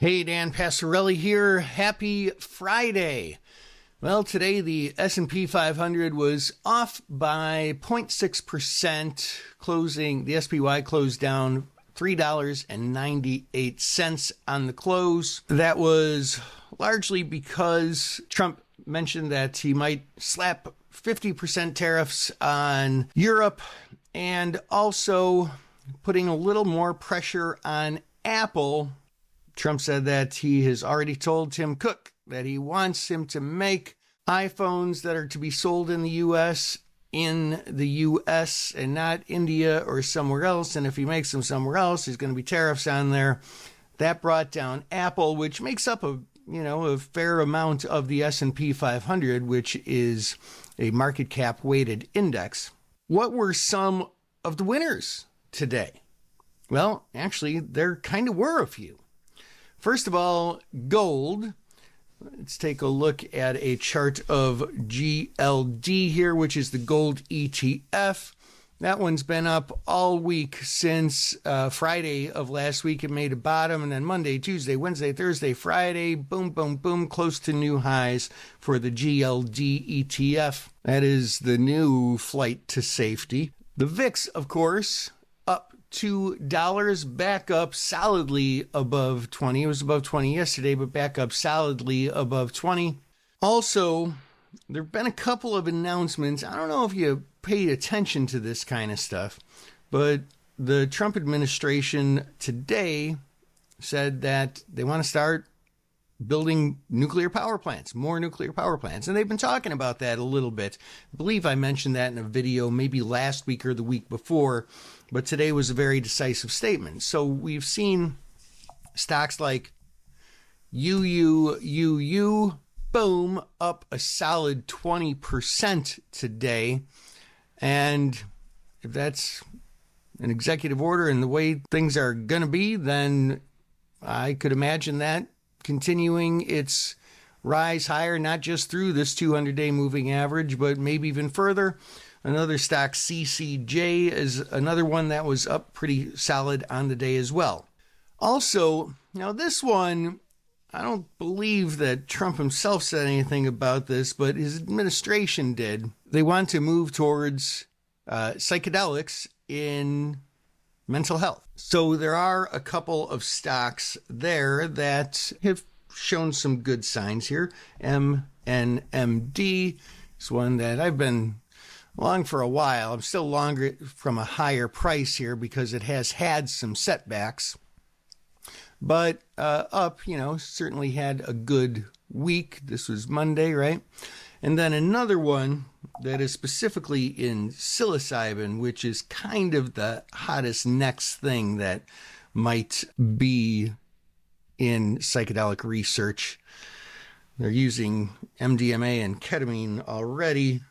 Hey, Dan Passarelli here. Happy Friday. Well, today the S&P 500 was off by 0.6%, closing. The SPY closed down $3.98 on the close. That was largely because Trump mentioned that he might slap 50% tariffs on Europe and also putting a little more pressure on Apple. Trump said that he has already told Tim Cook that he wants him to make iPhones that are to be sold in the U.S. and not India or somewhere else. And if he makes them somewhere else, there's going to be tariffs on there. That brought down Apple, which makes up a fair amount of the S&P 500, which is a market cap weighted index. What were some of the winners today? Well, actually, there kind of were a few. First of all, gold. Let's take a look at a chart of GLD here, which is the gold ETF. That one's been up all week since Friday of last week. It made a bottom, and then Monday, Tuesday, Wednesday, Thursday, Friday, boom, boom, boom, close to new highs for the GLD ETF. That is the new flight to safety. The VIX, of course, up $2, back up solidly above 20. It was above 20 yesterday, but back up solidly above 20. Also, there have been a couple of announcements. I don't know if you paid attention to this kind of stuff, but the Trump administration today said that they want to start building nuclear power plants, more nuclear power plants. And they've been talking about that a little bit. I believe I mentioned that in a video maybe last week or the week before, but today was a very decisive statement. So we've seen stocks like UUUU, boom, up a solid 20% today. And if that's an executive order and the way things are going to be, then I could imagine that continuing its rise higher, not just through this 200-day moving average, but maybe even further. Another stock, CCJ, is another one that was up pretty solid on the day as well. Also, now this one, I don't believe that Trump himself said anything about this, but his administration did. They want to move towards psychedelics in mental health. So there are a couple of stocks there that have shown some good signs here. MNMD is one that I've been long for a while. I'm still longer from a higher price here because it has had some setbacks. But up, certainly had a good week. This was Monday, right? And then another one that is specifically in psilocybin, which is kind of the hottest next thing that might be in psychedelic research. They're using MDMA and ketamine already,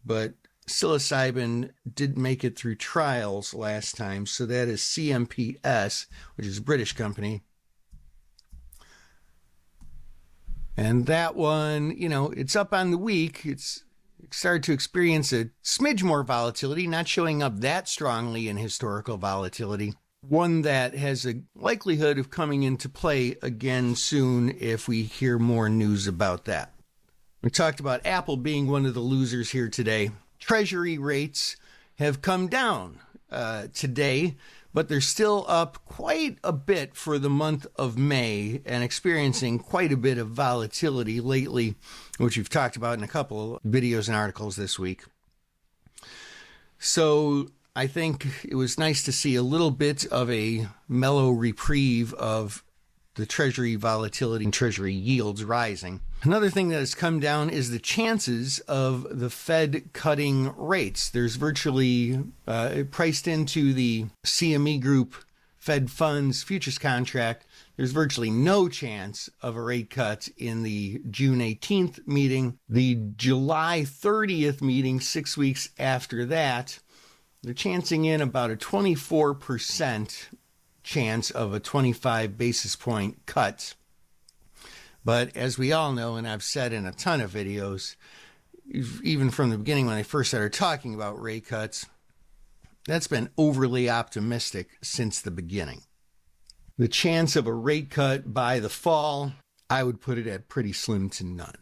but psilocybin did make it through trials last time. So that is CMPS, which is a British company. And that one, it's up on the week. It's started to experience a smidge more volatility, not showing up that strongly in historical volatility. One that has a likelihood of coming into play again soon if we hear more news about that. We talked about Apple being one of the losers here today. Treasury rates have come down today, but they're still up quite a bit for the month of May and experiencing quite a bit of volatility lately, which we've talked about in a couple of videos and articles this week. So I think it was nice to see a little bit of a mellow reprieve of the Treasury volatility and Treasury yields rising. Another thing that has come down is the chances of the Fed cutting rates. There's virtually priced into the CME Group Fed Funds futures contract, there's virtually no chance of a rate cut in the June 18th meeting. The July 30th meeting, 6 weeks after that, they're chancing in about a 24% chance of a 25 basis point cut. But as we all know, and I've said in a ton of videos, even from the beginning when I first started talking about rate cuts, that's been overly optimistic since the beginning. The chance of a rate cut by the fall, I would put it at pretty slim to none.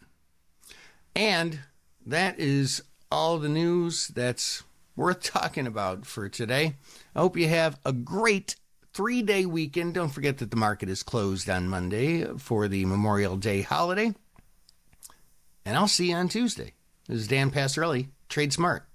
And that is all the news that's worth talking about for today. I hope you have a great 3-day weekend. Don't forget that the market is closed on Monday for the Memorial Day holiday. And I'll see you on Tuesday. This is Dan Passarelli. Trade smart.